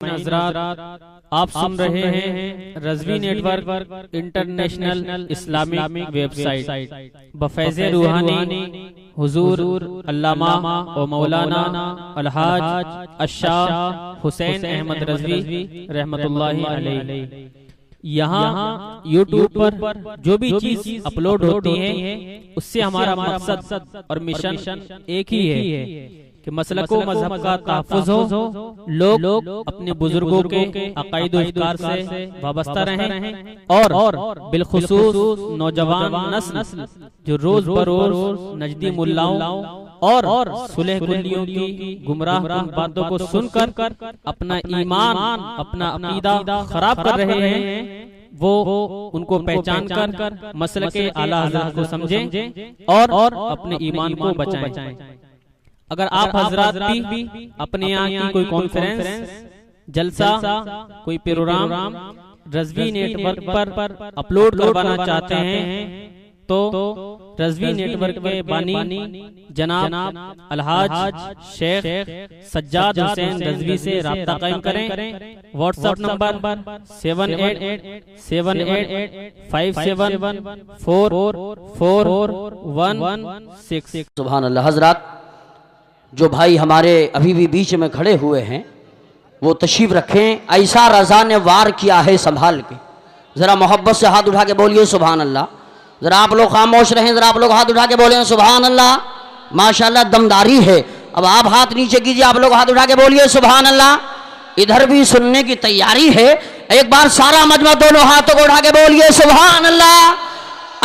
हज़रात, आप सुन रहे हैं Razvi network international Islamic website बफैज़े रूहानी हुजूर अल्लामा व मौलाना अलहाज अशाह हुसैन अहमद रज़वी रहमतुल्लाहि अलैहि। यहाँ यूट्यूब पर जो भी चीज अपलोड होती है उससे हमारा मकसद और मिशन एक ही है कि मसलको मजहब का तहफ़्फ़ुज़ हो, लोग अपने बुजुर्गों के अक़ाइद व अफ़कार से वाबस्ता रहें और बिलखुसूस नौजवान नस्ल जो रोज बरोज नजदी मुल्लाओं और सुलह कुल्लियों की गुमराह बातों को सुनकर अपना ईमान अपना अक़ीदा खराब कर रहे हैं, वो उनको पहचान कर मसले के आला हज़रत को समझें और अपने ईमान को बचाएं। अगर आप हजरात भी अपने यहाँ की कोई कॉन्फ्रेंस, जलसा, कोई प्रोग्राम रज़वी नेटवर्क पर अपलोड करवाना चाहते हैं तो रज़वी नेटवर्क के बानी जनाब अलहाज शेख सज्जाद हुसैन रज़वी से राब्ता कायम करें। WhatsApp number 7887874416। सुभान अल्लाह। हजरात, जो भाई हमारे अभी भी बीच में खड़े हुए हैं वो तशरीफ रखें। ऐसा रज़ा ने वार किया है संभाल के, ज़रा मोहब्बत से हाथ उठा के बोलिए सुभान अल्लाह। ज़रा आप लोग खामोश रहें, ज़रा आप लोग हाथ उठा के बोलिए सुभान अल्लाह। माशाअल्लाह दमदारी है। अब आप हाथ नीचे कीजिए, आप लोग हाथ उठा के बोलिए सुभान अल्लाह। इधर भी सुनने की तैयारी है। एक बार सारा मजमा दोनों हाथों को उठा के बोलिए सुभान अल्लाह।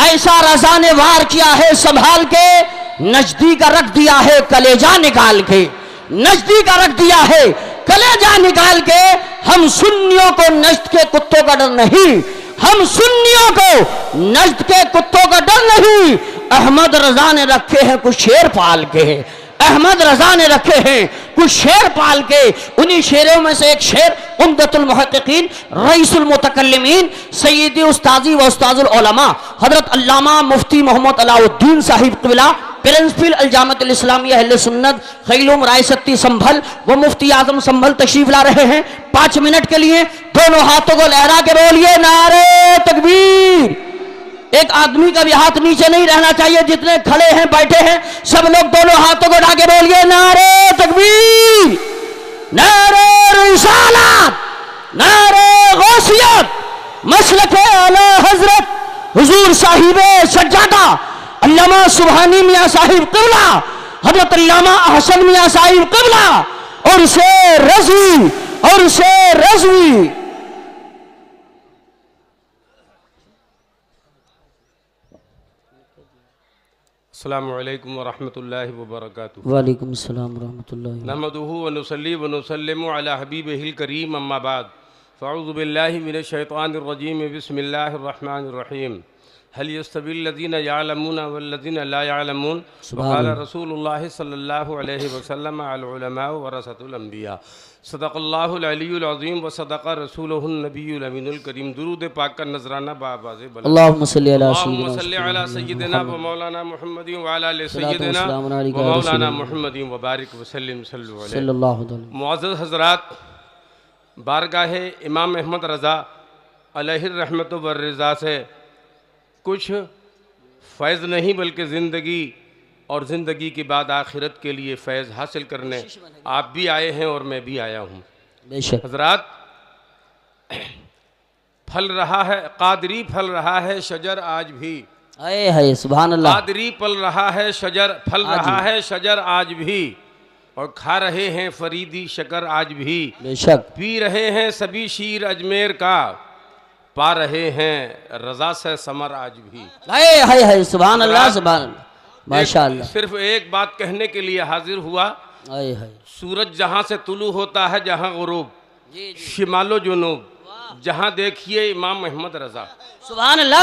ऐसा रज़ा ने वार किया है संभाल के, नजदीक रख दिया है कलेजा निकाल के, नजदीक रख दिया है कलेजा निकाल के। हम सुन्नियों को नज्द के कुत्तों का डर नहीं, हम सुन्नियों को नज्द के कुत्तों का डर नहीं। अहमद रजा ने रखे हैं कुछ शेर पाल के, अहमद रजा ने रखे हैं कुछ शेर पाल के। उन्हीं शेरों में से एक शेर उम्दतुल मुहक्किकीन रईसुल मुतकल्लिमीन सय्यदी उस्ताजी व उस्ताजुल उलमा हजरत अल्लामा मुफ्ती मोहम्मद अलाउद्दीन साहिब क़िबला प्रिंसिपल अल-जामिअतुल इस्लामिया अहले सुन्नत खैलुम रायसती संभल वो मुफ्ती आजम संभल तशरीफ ला रहे हैं 5 मिनट के लिए। दोनों हाथों को लहरा के बोलिए नारे तकबीर। एक आदमी का भी हाथ नीचे नहीं रहना चाहिए, जितने खड़े हैं बैठे हैं सब लोग दोनों हाथों को उठा के बोलिए नारे तकबीर, नारे रिसालत, नारे गौसियत, मसलके आला हजरत हुजूर साहिबे सज्जादा अल्लामा सुबहानी मियां साहिब क़िबला हजरत अल्लामा अहसन मियां साहिब क़िबला और से रज़वी और से रज़वी। अस्सलामु अलैकुम व रहमतुल्लाहि व बरकातुहू। वालेकुम अस्सलाम व रहमतुल्लाहि नहमदुहु व नुसल्ली व नुसल्लिमु अला हबीबिहिल करीम अम्मा बाद फ़अऊज़ु बिल्लाहि मिनश शैतानिर रजीम बिस्मिल्लाहिर रहमानिर रहीम। हल यस्तविल लज़ीना यअलमूना वल लज़ीना ला यअलमून क़ाल रसूलुल्लाह सल्लल्लाहु अलैहि वसल्लम अल उलमा वरसतुल अंबिया सदक़ल्लाहुल अलीयुल अज़ीम व सदक़ रसूलुहुन नबियुल अमीनुल करीम। दुरूद पाक का नजराना बाबाज़े बला। अल्लाहुम्मा सल्लि अला सय्यिदिना व मौलाना मुहम्मदिन व अला आलि सय्यिदिना व मौलाना मुहम्मदिन व बारिक व सल्लिम सल्लल्लाहु अलैहि। मुअज़्ज़ज़ हज़रात, बारगाह इमाम अहमद रज़ा अलैहि रहमत व रिज़ा से कुछ फैज़ नहीं बल्कि ज़िंदगी और ज़िंदगी के बाद आखिरत के लिए फैज़ हासिल करने आप भी आए हैं और मैं भी आया हूँ। हज़रात, फल रहा है कादरी, फल रहा है शजर आज भी। है सुभान अल्लाह। कादरी पल रहा है शजर, फल रहा है शजर आज भी, और खा रहे हैं फरीदी शकर आज भी। बेशक पी रहे हैं सभी शीर अजमेर का, पा रहे हैं रजा से समर आज भी। है सुभान अल्लाह सुभान अल्लाह माशाअल्लाह। सिर्फ एक बात कहने के लिए हाजिर हुआ। सूरज जहाँ से तुलू होता है, जहाँ गुरूब, शिमालो जुनूब, जहाँ देखिए इमाम अहमद रजा सुभान अल्लाह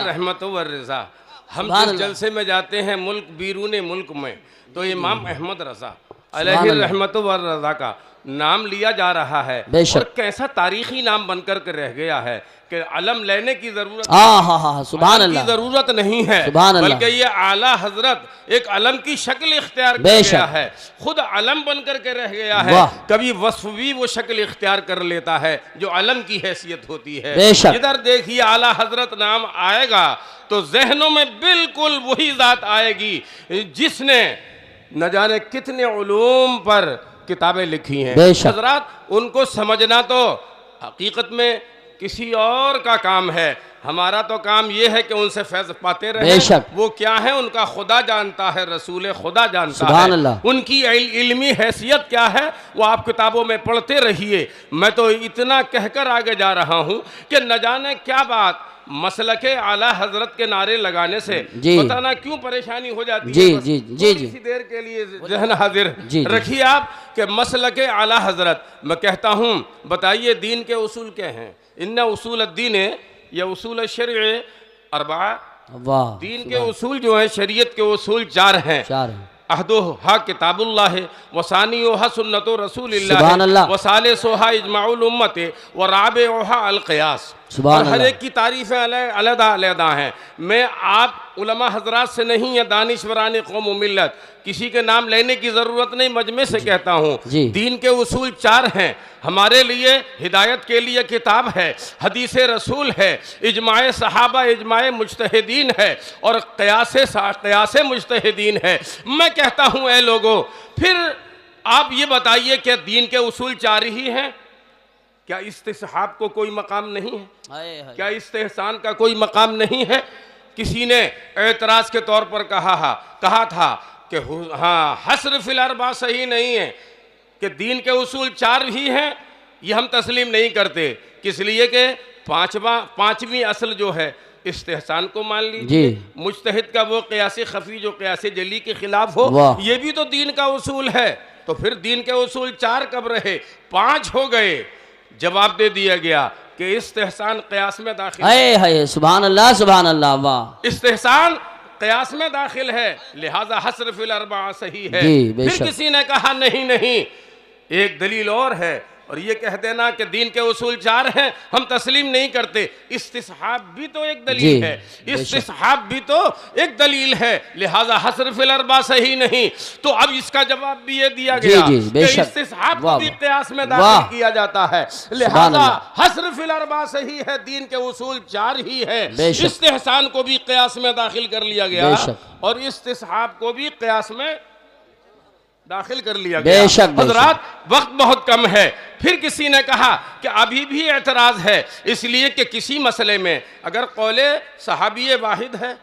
रहमत व रजा। हम जिस जलसे में जाते हैं मुल्क बीरून मुल्क में, तो इमाम अहमद रजा अलैहि रहमत व रजा का नाम लिया जा रहा है और कैसा तारीखी नाम बनकर के रह गया है कि अलम लेने की जरूरत सुभान अल्लाह की जरूरत नहीं है, बल्कि ये आला हजरत एक अलम की शक्ल इख्तियार कर गया है, खुद अलम बनकर के रह गया है। कभी वस्फ भी वो शक्ल इख्तियार कर लेता है जो अलम की हैसियत होती है। इधर देखिए आला हजरत नाम आएगा तो जहनों में बिल्कुल वही जात आएगी जिसने न जाने कितने उलूम पर किताबें लिखी हैं। हजरात उनको समझना तो हकीकत में किसी और का काम है, हमारा तो काम ये है कि उनसे फैज़ पाते रहे। वो क्या है उनका खुदा जानता है, रसूल खुदा जानता है, उनकी इल्मी हैसियत क्या है वो आप किताबों में पढ़ते रहिए। मैं तो इतना कहकर आगे जा रहा हूँ कि न जाने क्या बात मसलके आला हजरत के नारे लगाने से पता ना क्यों परेशानी हो जाती है। इसी देर के लिए जहन हाजिर रखिए आप कि मसलके आला हजरत, मैं कहता हूँ बताइए दीन के उसूल क्या हैं। इन्ना उसूल दीन या उसूल शरीय अरबा, दीन के उसूल जो है शरीयत के उसूल चार हैं। अहदोहा किताबुल्लाह है, वसानियोहा सुन्नतो रसूलिल्लाह, वसालिसोहा इजमाउल उम्मत, व राबिओहा अल क़ियास। और हर एक की तारीफ़ें अलग अलग हैं। मैं आप उलमा हजरात से नहीं या दानिश्वरान कौम मिल्लत किसी के नाम लेने की ज़रूरत नहीं, मजमे से कहता हूँ दीन के उसूल चार हैं। हमारे लिए हिदायत के लिए किताब है, हदीस रसूल है, इजमाए सहाबा इजमाए मुज्तहिदीन है और क़यास मुज्तहिदीन है। मैं कहता हूँ ऐ लोगों, फिर आप ये बताइए कि दीन के उसूल चार ही हैं, क्या इस्तिसहाब को कोई मकाम नहीं है? क्या इस्तेहसान का कोई मकाम नहीं है? किसी ने एतराज़ के तौर पर कहा था कि हाँ हस्र फिल अरबा सही नहीं है, कि दीन के उसूल चार ही हैं, ये हम तस्लीम नहीं करते। किस लिए कि पांचवी असल जो है इस्तेहसान को मान लीजिए, मुज्तहिद का वो क़यास खफी जो क़यास जली के खिलाफ हो, ये भी तो दीन का उसूल है। तो फिर दीन के उसूल चार कब रहे, पांच हो गए। जवाब दे दिया गया कि इस्तेहसान क़यास में दाखिल है। सुभान अल्लाह सुभान अल्लाह, वाह। इस्तेहसान क़यास में दाखिल है, लिहाजा हस्र फिल अरबा सही है। फिर किसी ने कहा नहीं, एक दलील और है, और ये कह देना कि दीन के उसूल चार हैं, हम तस्लीम नहीं करते। इस्तिसहाब भी तो एक दलील है, इस्तिसहाब भी तो एक दलील है, लिहाजा हस्र फिल अरबा सही नहीं। तो अब इसका जवाब भी ये दिया गया कि इस्तिसहाब को भी क़यास में दाखिल किया जाता है, लिहाजा हस्र फिल अरबा सही है। दीन के उसूल चार ही है, इस्तेहसान को भी क़यास में दाखिल कर लिया गया और इस्तिसहाब को भी क़यास में दाखिल कर लिया गया। हजरात वक्त बहुत कम है। फिर किसी ने कहा कि अभी भी एतराज़ है, इसलिए कि किसी मसले में अगर कौले सहाबी वाहिद है,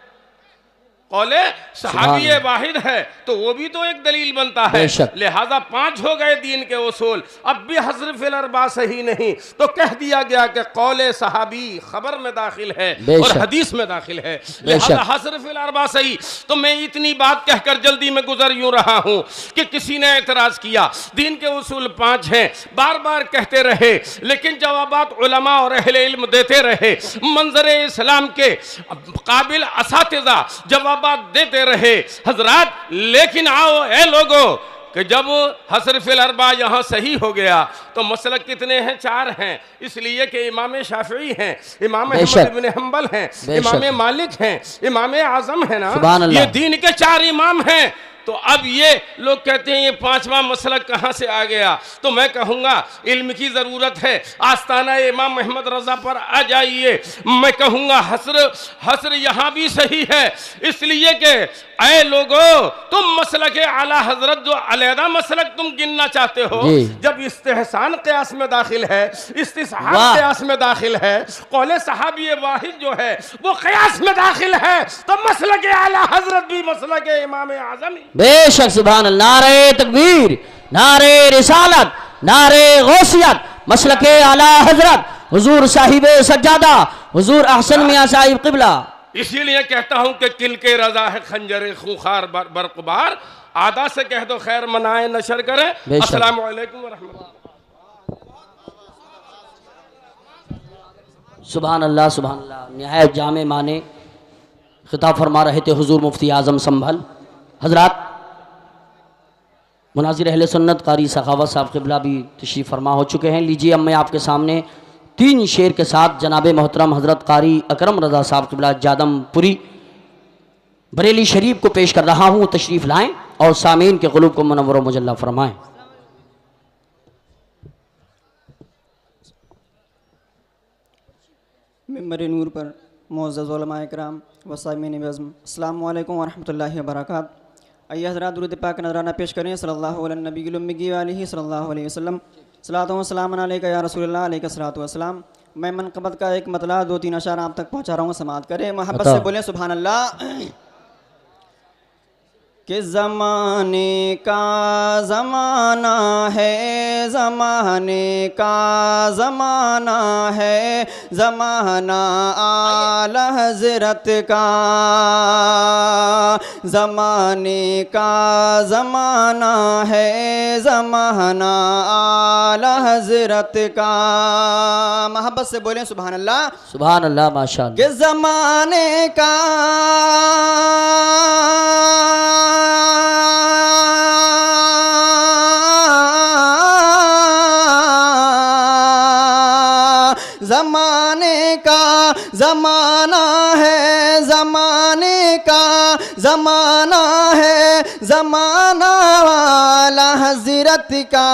कौले सहाबी वाहिद है तो वो भी तो एक दलील बनता है। लिहाजा पांच हो गए दीन के उसूल, अब भी हस्र फिल अरबा सही नहीं, तो कह दिया गया कि कौले सहाबी खबर में दाखिल है और हदीस में दाखिल है, लिहाजा हस्र फिल अरबा सही। तो मैं इतनी बात कहकर जल्दी में गुजर यूं रहा हूं कि किसी ने एतराज किया दीन के उसूल पांच हैं, बार बार कहते रहे, लेकिन जवाबात उलमा और अहले इल्म देते रहे, मंजर इस्लाम के काबिल असातिज़ा जवाब देते रहे। हजरात लेकिन आओ ए लोगों कि जब हस्र फिल अरबा यहाँ सही हो गया तो मसलक कितने हैं, चार हैं, इसलिए कि इमाम शाफी हैं, इमाम अहमद इब्न हंबल हैं, इमाम मालिक हैं, इमाम आजम है ना, ये दीन के चार इमाम हैं। तो अब ये लोग कहते हैं ये पांचवा मसलक कहाँ से आ गया, तो मैं कहूँगा इल्म की ज़रूरत है, आस्ताना इमाम अहमद रज़ा पर आ जाइए। मैं कहूँगा हस्र यहाँ भी सही है, इसलिए कि ऐ लोगों तुम मसलक आला हजरत जो अलहदा मसलक तुम गिनना चाहते हो, जब इस्तेहसान क़यास में दाखिल है, इस्तिसहाब क़यास में दाखिल है, कौले सहाबी वाहिद जो है वो क़यास में दाखिल है, तो मसलक आला हजरत भी मसलक इमाम आज़म। बेशक सुभान अल्लाह, नारे तकबीर, नारे रिसालत, नारे गौसियत, मसलके आला हजरत हुजूर साहिब सज्जादा हुजूर अहसन मियां साहिब क़िबला। इसीलिए कहता हूं कि किल के रजा है खंजर खूंखार बरकबार, आदा से कह दो खैर मनाए नशर करें। अस्सलाम वालेकुम व रहमतुल्लाह। सुभान अल्लाह सुभान अल्लाह। निहायत जामे माने खिताब फरमा रहे थे हुजूर मुफ्ती आज़म संभल। हजरात मुनाजिर अहले सुन्नत कारी सखावत साहब क़िबला भी तशरीफ़ फरमा हो चुके हैं। लीजिए अब मैं आपके सामने 3 शेर के साथ जनाब मोहतरम हज़रत कारी अकरम रज़ा साहब क़िबला जादमपुरी बरेली शरीफ को पेश कर रहा हूँ। तशरीफ़ लाएँ और सामीन के क़ुलूब को मुनव्वर व मुजल्ला फरमाएँ। मिंबर नूर पर मुअज़्ज़ज़ उलमाए किराम व सामीन बज़्म, अस्सलामु अलैकुम व रहमतुल्लाहि व बरकातहू। आइए हज़रात दुरूद पाक नज़राना पेश करें। सल्लल्लाहु अला नबील उम्मी व आलिहि सल्लल्लाहु अलैहि वसल्लम। सलातो व सलाम अलैका या रसूलल्लाह, अलैका सलातो व सलाम। मैं मनक़बत का एक मतला 2-3 अशार आप तक पहुँचा रहा हूँ, समाअत करें, मोहब्बत से बोलें सुभान अल्लाह। कि ज़माने का ज़माना है, ज़माने का ज़माना है, ज़माना आला हज़रत का। ज़माने का ज़माना है, ज़माना आला हज़रत का। मोहब्बत से बोलें सुभान अल्लाह। सुभान अल्लाह, माशाअल्लाह। कि ज़माने का ज़माने का ज़माना है, ज़माने का ज़माना है, ज़माना वाला हज़रत का।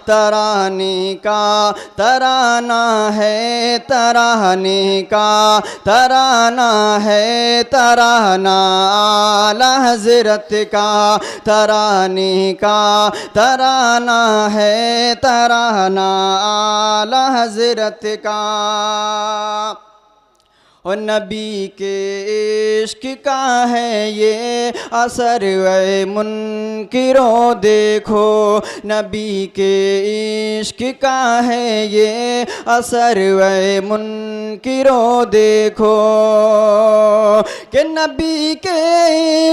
तराने का तराना है, तराने का तराना है, तराना आला हज़रत का। तराने का तराना है, तराना आला हज़रत का। और नबी के इश्क का है ये असर, वे मुनकिरो देखो। नबी के इश्क का है ये असर, वे मुनकिरो देखो। कि नबी के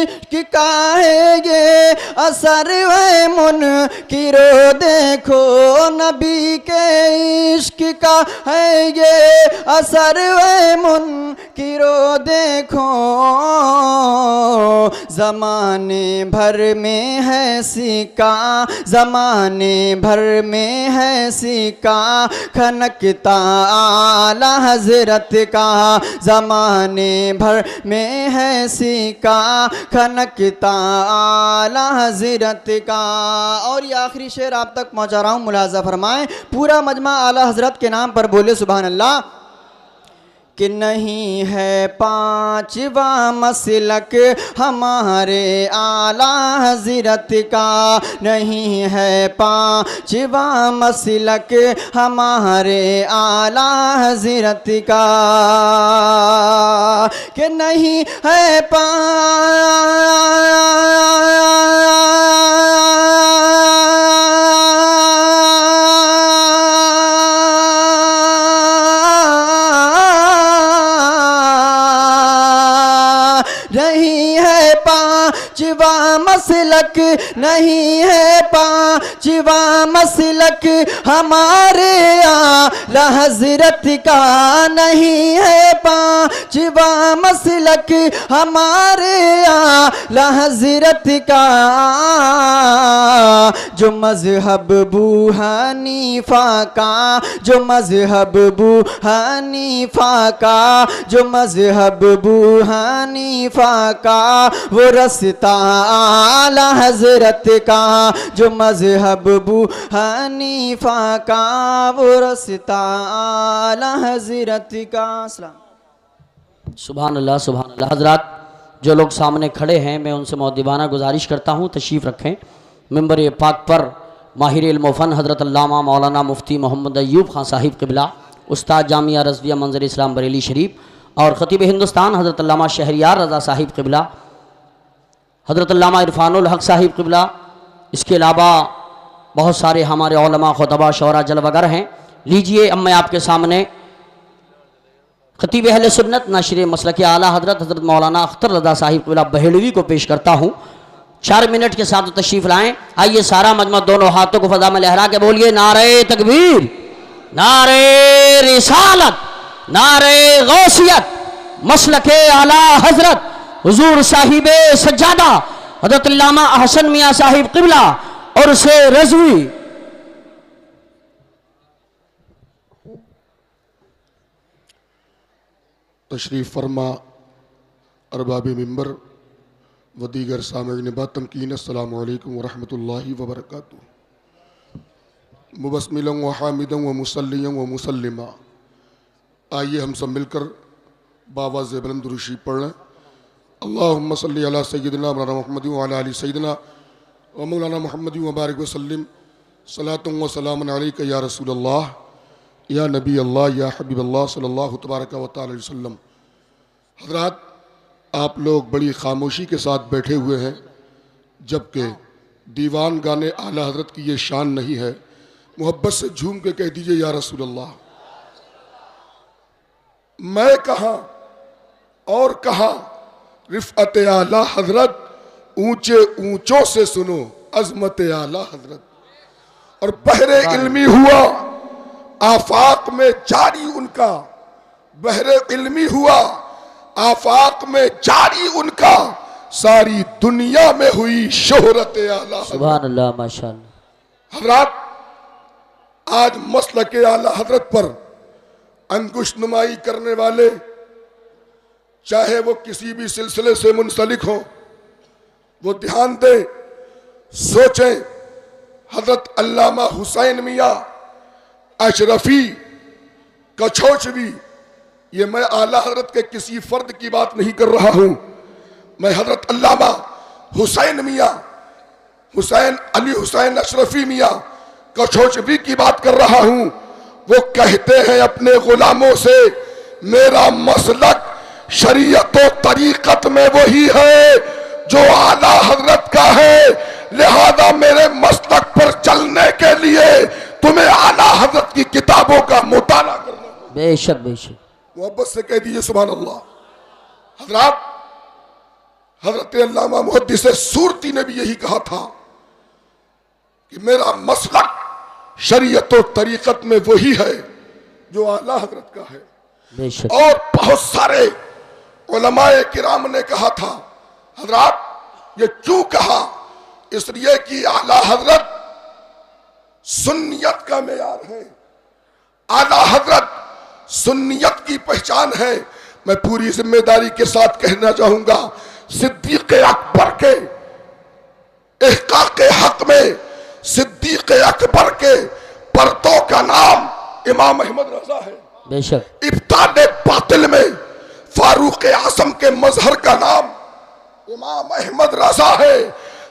इश्क का है ये असर, वे मुनकिरो देखो। नबी के इश्क का है ये असर, वे मुनकिरो देखो। ज़माने भर में है सिक्का, ज़माने भर में है सिक्का, खनकता आला हज़रत का। ज़माने भर में है सिक्का, खनकता आला हज़रत का। और ये आखिरी शेर आप तक पहुँचा रहा हूँ, मुलाज़ा फरमाएँ। पूरा मजमा आला हज़रत के नाम पर बोले सुभान अल्लाह। कि नहीं है 5वां मसलक हमारे आला हज़रत का। नहीं है 5वां मसलक हमारे आला हज़रत का। कि नहीं है नहीं है 5वां मसलक, नहीं है 5वां मसलक हमारे आला हज़रत का। नहीं है 5वां मसलक हमारे आला हज़रत का। जो मज़हब अबू हनीफा का, जो मज़हब अबू हनीफा का, जो मज़हब अबू हनीफा का, वो रस्ता आला हज़रत का। जो मज़हब अबू हनीफा का, वो रस्ता आला हज़रत का। सुभान अल्लाह, सुभान अल्लाह। हज़रात जो लोग सामने खड़े हैं, मैं उनसे मौदीबाना गुजारिश करता हूँ तशरीफ़ रखें। मिंबर पाक पर माहिर इल्म व फ़न हज़रत अल्लामा मौलाना मुफ्ती मोहम्मद अय्यूब खान साहिब क़िबला, उस्ताद जामिया रज़विया मंज़र इस्लाम बरेली शरीफ और ख़तीब हिंदुस्तान हज़रत अल्लामा शहरियार रज़ा साहिब क़िबला, हज़रत अल्लामा इरफ़ानुल हक़ साहिब क़िबला। इसके अलावा बहुत सारे हमारे उलमा, खुतबा, शौरा, जलवागर हैं। लीजिए अब मैं आपके सामने ख़तीब अहले सुन्नत नाशिर मसलक आला हज़रत हज़रत मौलाना अख्तर रज़ा साहिब क़िबला बहेलवी को पेश करता हूँ। 4 मिनट के साथ तशरीफ़ लाएँ। आइए सारा मजमा दोनों हाथों को फ़ज़ा में लहरा के बोलिए नारे तकबीर, नारे रिसालत, नारे गौसियत, मसलक आला हज़रत हुजूर साहिब सज्जादा हज़रत अल्लामा अहसन मियाँ साहिब क़िबला और से रज़वी। तशरीफ़ फरमा अरबाब मिंबर व दीगर सामईन बातमकीन अस्सलामु अलैकुम व रहमतुल्लाहि व बरकातुहू। मुबस्मिलन व हामिदन व मुसल्लियन व मुसल्लिमा। आइए हम सब मिलकर बावाज़ बुलंद दुरूशी पढ़ लें। अल्लाहुम्मा सल्लि अला सय्यिदिना मौलाना मुहम्मद व अला आलि सय्यिदिना व मौलाना मुहम्मद व बारिक व सल्लिम सलातुन व सलामुन अलैका या रसूलल्लाह या नबी अल्लाह या हबीब अल्लाह सल्लल्लाहु तबारक व तआला अलैहि वसल्लम। हज़रात, आप लोग बड़ी खामोशी के साथ बैठे हुए हैं, जबकि दीवान गाने आला हज़रत की ये शान नहीं है। मोहब्बत से झूम के कह दीजिए या रसूल अल्लाह। मैं कहाँ और कहाँ रिफ़अत आला हज़रत, ऊंचे ऊंचों से सुनो अज़मत आला हज़रत। और बहरे इल्मी हुआ आफाक में जारी उनका, बहरे इल्मी हुआ आफाक में जारी उनका, सारी दुनिया में हुई शोहरत आला। सुभान अल्लाह, माशाअल्लाह। हज़रात, आज मसलक आला हज़रत पर अंकुश नुमाई करने वाले, चाहे वो किसी भी सिलसिले से मुंसलिक हो, वो ध्यान दें, सोचें। हज़रत अल्लामा हुसैन मियाँ अशरफी कछौचवी, ये मैं आला हज़रत के किसी फर्द की बात नहीं कर रहा हूँ, मैं हज़रत अल्लामा हुसैन मियाँ हुसैन अली हुसैन अशरफी मियाँ कछौचवी की बात कर रहा हूँ। वो कहते हैं अपने गुलामों से, मेरा मसलक शरीयत और तरीक़त में वही है जो आला हज़रत का है, लिहाजा मेरे मसलक पर चलने के लिए तुम्हें आला हज़रत की किताबों का मुताला करना। बेशक बेशक, मोहब्बत से कह दीजिए सुभान अल्लाह। हज़रात, हज़रत अल्लामा मुहद्दिस सूरती ने भी यही कहा था कि मेरा मसलक शरीयत और तरीक़त में वही है जो आला हज़रत का है। बेशक। और बहुत सारे उलमाए किराम ने कहा था। हज़रात, ये क्यों कहा? इसलिए कि आला हज़रत सुन्नियत का मेयार है, आला हज़रत सुन्नियत की पहचान है। मैं पूरी जिम्मेदारी के साथ कहना चाहूंगा, सिद्दीक़ अकबर के इहक़ाक़ हक़ में सिद्दीक़ अकबर के पर्दों का नाम इमाम अहमद रज़ा है। बेशक। इब्ताल बातिल में फारूक आज़म के मजहर का नाम इमाम अहमद रज़ा है।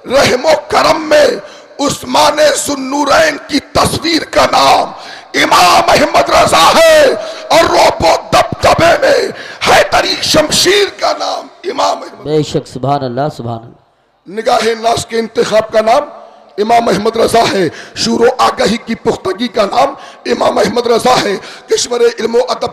रहमो करम में उस्मान ज़ुन्नूरैन की तस्वीर का नाम इमाम अहमद रज़ा है। और रोबो दबदबे में हैदरी शमशीर का नाम इमाम अहमद। बेशक, सुभान अल्लाह, सुभान अल्लाह। निगाहे नास के इंतखाब का नाम इमाम अहमद रज़ा है। शूरो आगाही की पुख्तगी का नाम इमाम अहमद रज़ा है। किश्वर इल्मो अदब